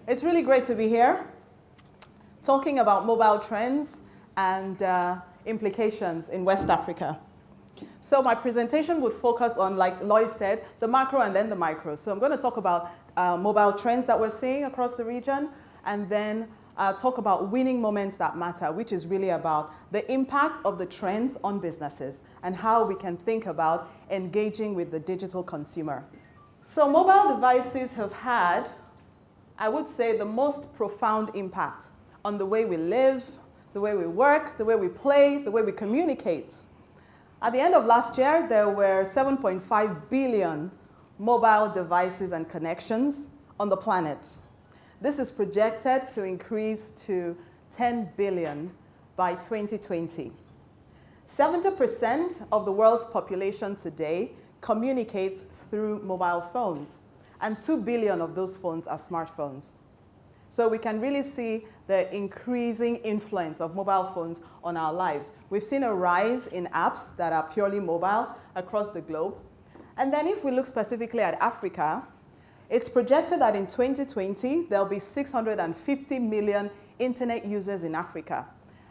It's really great to be here talking about mobile trends and implications in West Africa. So my presentation would focus on, like Lois said, the macro and then the micro. So I'm going to talk about mobile trends that we're seeing across the region, and then talk about winning moments that matter, which is really about the impact of the trends on businesses and how we can think about engaging with the digital consumer. So mobile devices have had, I would say, the most profound impact on the way we live, the way we work, the way we play, the way we communicate. At the end of last year, there were 7.5 billion mobile devices and connections on the planet. This is projected to increase to 10 billion by 2020. 70% of the world's population today communicates through mobile phones, and 2 billion of those phones are smartphones. So we can really see the increasing influence of mobile phones on our lives. We've seen a rise in apps that are purely mobile across the globe. And then if we look specifically at Africa, it's projected that in 2020, there'll be 650 million internet users in Africa,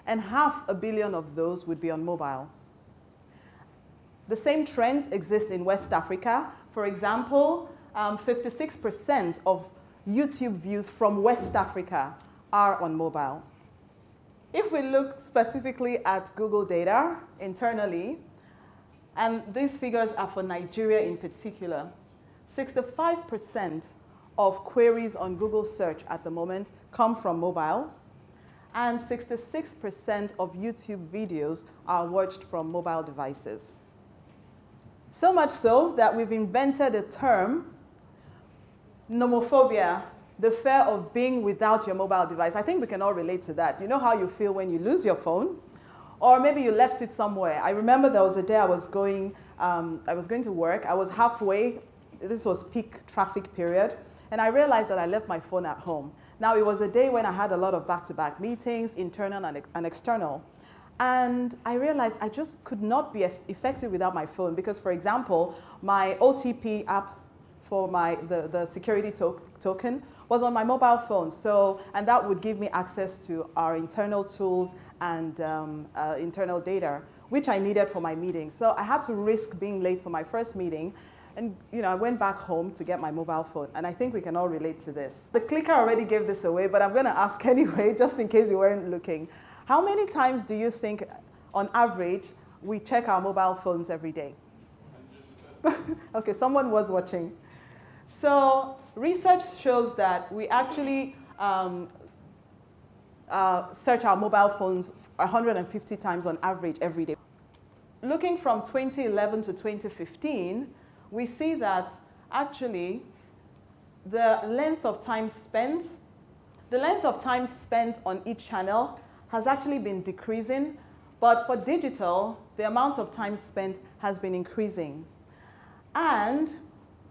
and 500 million of those would be on mobile. The same trends exist in West Africa. For example, 56% of YouTube views from West Africa are on mobile. If we look specifically at Google data internally, and these figures are for Nigeria in particular, 65% of queries on Google search at the moment come from mobile, and 66% of YouTube videos are watched from mobile devices. So much so that we've invented a term, nomophobia, the fear of being without your mobile device. I think we can all relate to that. You know how you feel when you lose your phone? Or maybe you left it somewhere. I remember there was a day I was going to work. I was halfway. This was peak traffic period. And I realized that I left my phone at home. Now, it was a day when I had a lot of back-to-back meetings, internal and external. And I realized I just could not be effective without my phone because, for example, my OTP app for the security token was on my mobile phone. And that would give me access to our internal tools and internal data, which I needed for my meeting. So I had to risk being late for my first meeting. And I went back home to get my mobile phone. And I think we can all relate to this. The clicker already gave this away, but I'm going to ask anyway, just in case you weren't looking. How many times do you think, on average, we check our mobile phones every day? Okay, someone was watching. So research shows that we actually search our mobile phones 150 times on average every day. Looking from 2011 to 2015, we see that actually the length of time spent on each channel has actually been decreasing, but for digital, the amount of time spent has been increasing. And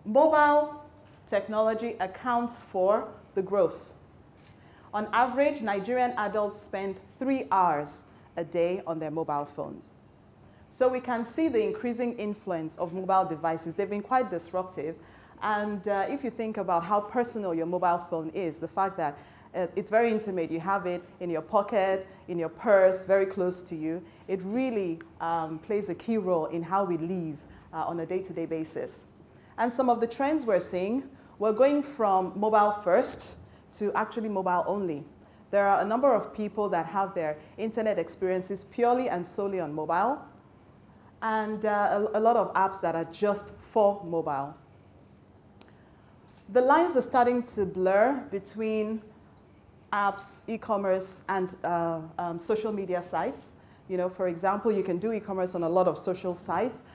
mobile technology accounts for the growth. On average, Nigerian adults spend 3 hours a day on their mobile phones. So we can see the increasing influence of mobile devices. They've been quite disruptive. And if you think about how personal your mobile phone is, the fact that it's very intimate, you have it in your pocket, in your purse, very close to you, it really plays a key role in how we live on a day-to-day basis. And some of the trends we're seeing, we're going from mobile first to actually mobile only. There are a number of people that have their internet experiences purely and solely on mobile, and a lot of apps that are just for mobile. The lines are starting to blur between apps, e-commerce, and social media sites. For example, you can do e-commerce on a lot of social sites,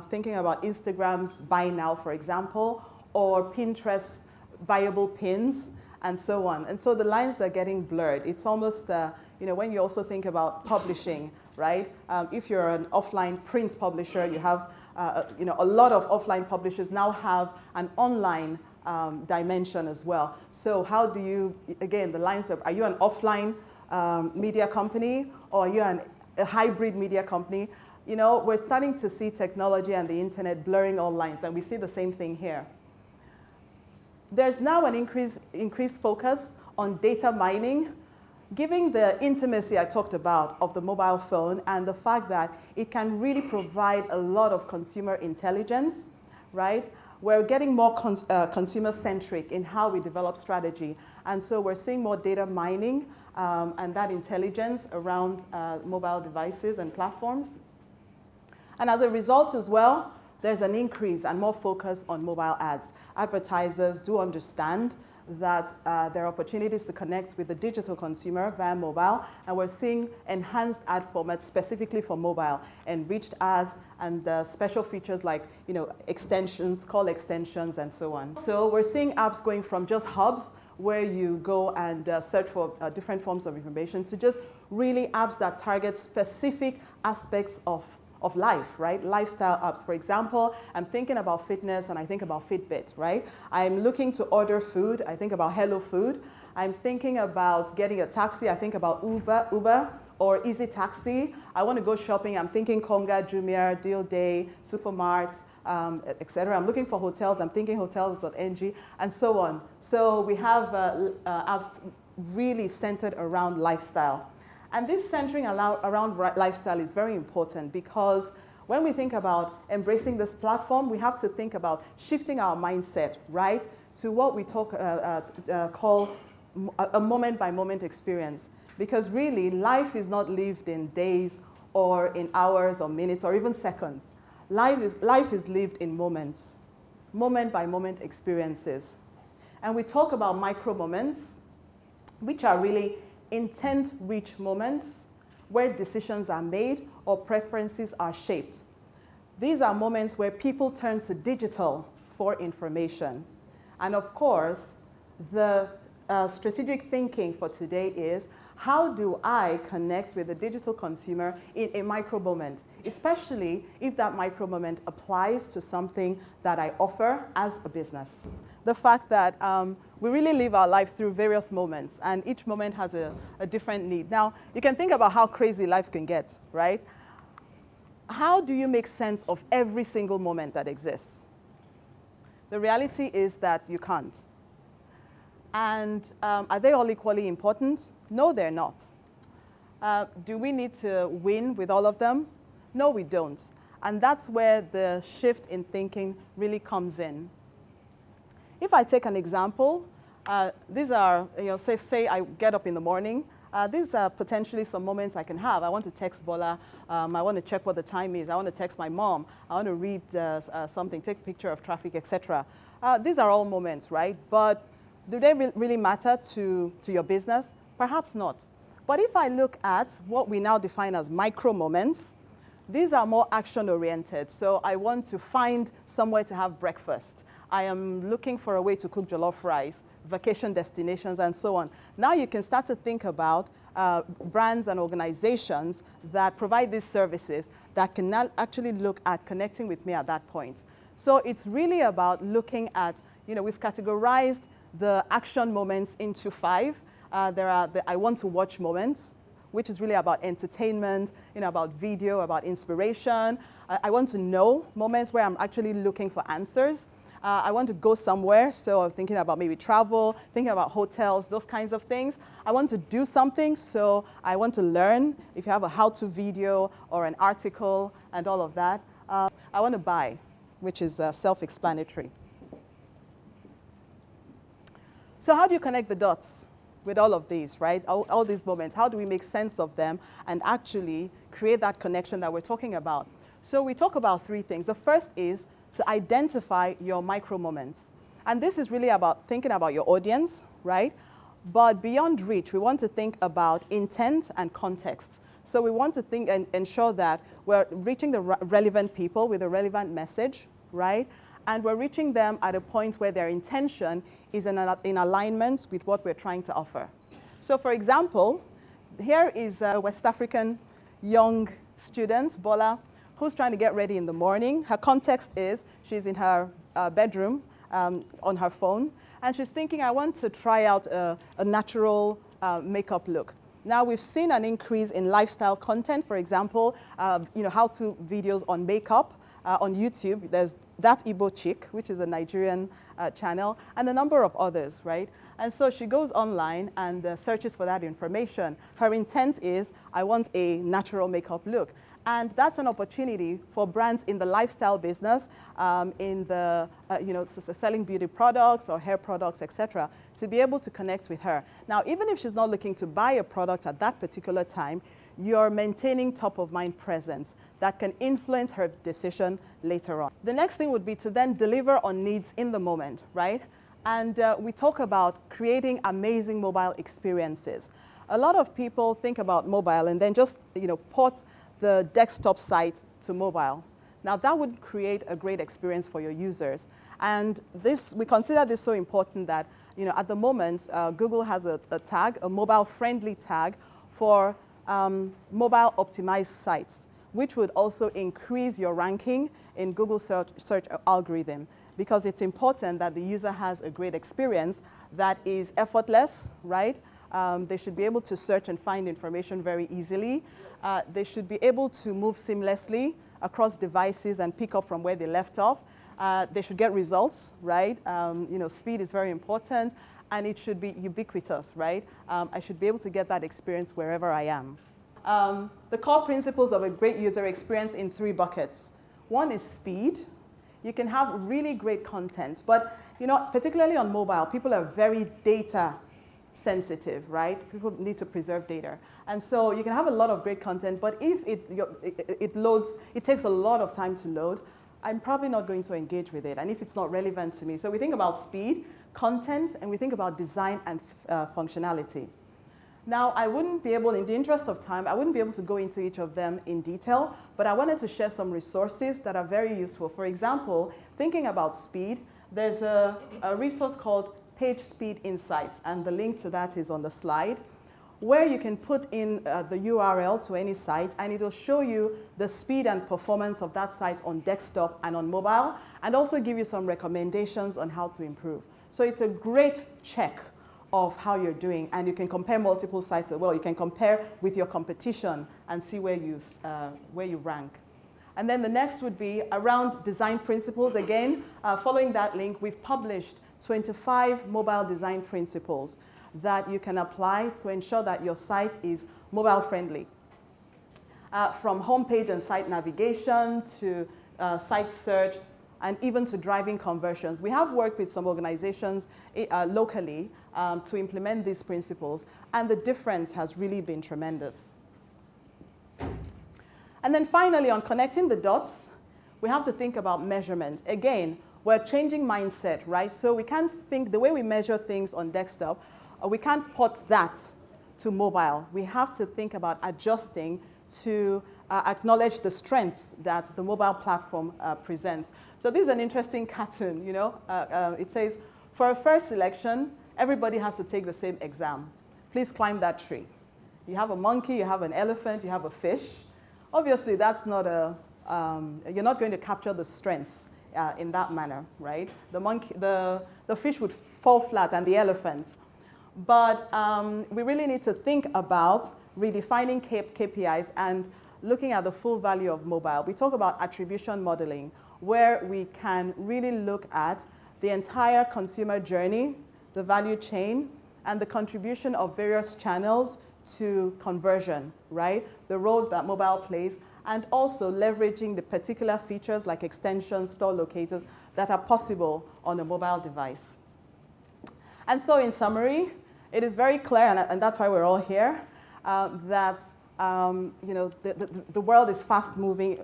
thinking about Instagram's Buy Now, for example, or Pinterest's buyable pins, and so on. And so the lines are getting blurred. It's almost, when you also think about publishing, right? If you're an offline print publisher, you have, a lot of offline publishers now have an online dimension as well. So how do you, again, the lines are you an offline media company, or are you a hybrid media company? We're starting to see technology and the internet blurring all lines, and we see the same thing here. There's now an increased focus on data mining, giving the intimacy I talked about of the mobile phone and the fact that it can really provide a lot of consumer intelligence, right? We're getting more consumer-centric in how we develop strategy. And so we're seeing more data mining and that intelligence around mobile devices and platforms. And as a result as well, there's an increase and more focus on mobile ads. Advertisers do understand that there are opportunities to connect with the digital consumer via mobile, and we're seeing enhanced ad formats specifically for mobile, enriched ads, and special features like extensions, call extensions, and so on. So we're seeing apps going from just hubs where you go and search for different forms of information to just really apps that target specific aspects of life, right? Lifestyle apps. For example, I'm thinking about fitness and I think about Fitbit, right? I'm looking to order food, I think about Hello Food. I'm thinking about getting a taxi, I think about Uber or Easy Taxi. I want to go shopping, I'm thinking Konga, Jumia, Deal Day, Supermart, etc. I'm looking for hotels, I'm thinking hotels.ng, and so on. So we have apps really centered around lifestyle. And this centering around lifestyle is very important because when we think about embracing this platform, we have to think about shifting our mindset, right, to what we call a moment-by-moment experience. Because really, life is not lived in days or in hours or minutes or even seconds. Life is lived in moments, moment-by-moment experiences. And we talk about micro moments, which are really intent-rich moments where decisions are made or preferences are shaped. These are moments where people turn to digital for information. And of course, the strategic thinking for today is, how do I connect with the digital consumer in a micro moment, especially if that micro moment applies to something that I offer as a business? The fact that we really live our life through various moments, and each moment has a different need. Now, you can think about how crazy life can get, right? How do you make sense of every single moment that exists? The reality is that you can't. And are they all equally important? No, they're not. Do we need to win with all of them? No, we don't. And that's where the shift in thinking really comes in. If I take an example, these are, say I get up in the morning, these are potentially some moments I can have. I want to text Bola, I want to check what the time is, I want to text my mom, I want to read something, take a picture of traffic, etc. These are all moments, right? But do they really matter to your business? Perhaps not. But if I look at what we now define as micro moments, these are more action-oriented. So I want to find somewhere to have breakfast. I am looking for a way to cook jollof rice, vacation destinations, and so on. Now you can start to think about brands and organizations that provide these services that can now actually look at connecting with me at that point. So it's really about looking at, we've categorized the action moments into 5. There are the I want to watch moments, which is really about entertainment, about video, about inspiration. I want to know moments where I'm actually looking for answers. I want to go somewhere, so I'm thinking about maybe travel, thinking about hotels, those kinds of things. I want to do something, so I want to learn, if you have a how-to video or an article and all of that. I want to buy, which is self-explanatory. So how do you connect the dots with all of these, right? All these moments, how do we make sense of them and actually create that connection that we're talking about? So we talk about 3 things. The first is to identify your micro moments. And this is really about thinking about your audience, right? But beyond reach, we want to think about intent and context. So we want to think and ensure that we're reaching the relevant people with a relevant message, right? And we're reaching them at a point where their intention is in alignment with what we're trying to offer. So for example, here is a West African young student, Bola, who's trying to get ready in the morning. Her context is she's in her bedroom on her phone, and she's thinking, I want to try out a natural makeup look. Now, we've seen an increase in lifestyle content, for example, how-to videos on makeup on YouTube. There's That Igbo Chick, which is a Nigerian channel, and a number of others, right? And so she goes online and searches for that information. Her intent is, I want a natural makeup look. And that's an opportunity for brands in the lifestyle business, in the, selling beauty products or hair products, etc., to be able to connect with her. Now, even if she's not looking to buy a product at that particular time, you're maintaining top-of-mind presence that can influence her decision later on. The next thing would be to then deliver on needs in the moment, right? And we talk about creating amazing mobile experiences. A lot of people think about mobile and then just, port the desktop site to mobile. Now that would create a great experience for your users. And we consider this so important that, at the moment, Google has a tag, a mobile-friendly tag for mobile optimized sites, which would also increase your ranking in Google search algorithm, because it's important that the user has a great experience that is effortless, right? They should be able to search and find information very easily. They should be able to move seamlessly across devices and pick up from where they left off. They should get results, right? Speed is very important, and it should be ubiquitous, right? I should be able to get that experience wherever I am. The core principles of a great user experience in 3 buckets. One is speed. You can have really great content, but particularly on mobile, people are very data sensitive, right? People need to preserve data. And so you can have a lot of great content, but if it loads, it takes a lot of time to load, I'm probably not going to engage with it, and if it's not relevant to me. So we think about speed, content, and we think about design and functionality. Now, I wouldn't be able, in the interest of time, I wouldn't be able to go into each of them in detail, but I wanted to share some resources that are very useful. For example, thinking about speed, there's a resource called Page Speed Insights, and the link to that is on the slide, where you can put in the URL to any site, and it'll show you the speed and performance of that site on desktop and on mobile, and also give you some recommendations on how to improve. So it's a great check of how you're doing, and you can compare multiple sites as well. You can compare with your competition and see where you rank. And then the next would be around design principles. Again, following that link, we've published 25 mobile design principles that you can apply to ensure that your site is mobile friendly. From homepage and site navigation to site search, and even to driving conversions. We have worked with some organizations locally to implement these principles, and the difference has really been tremendous. And then finally, on connecting the dots, we have to think about measurement. Again, we're changing mindset, right? So we can't think the way we measure things on desktop, we can't port that to mobile. We have to think about adjusting to acknowledge the strengths that the mobile platform presents. So this is an interesting cartoon, it says, for a first selection, everybody has to take the same exam. Please climb that tree. You have a monkey, you have an elephant, you have a fish. Obviously, that's not you're not going to capture the strengths in that manner, right? The fish would fall flat, and the elephant. But we really need to think about redefining KPIs and looking at the full value of mobile. We talk about attribution modeling, where we can really look at the entire consumer journey, the value chain, and the contribution of various channels to conversion, right? The role that mobile plays, and also leveraging the particular features like extensions, store locators that are possible on a mobile device. And so in summary, it is very clear, and that's why we're all here, that the world is fast moving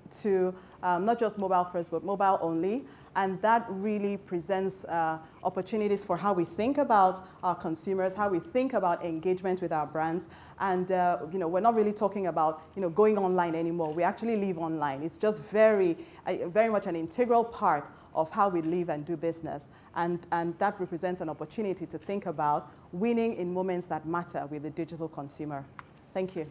to not just mobile first, but mobile only. And that really presents opportunities for how we think about our consumers, how we think about engagement with our brands. And we're not really talking about going online anymore. We actually live online. It's just very much an integral part of how we live and do business. And that represents an opportunity to think about winning in moments that matter with the digital consumer. Thank you.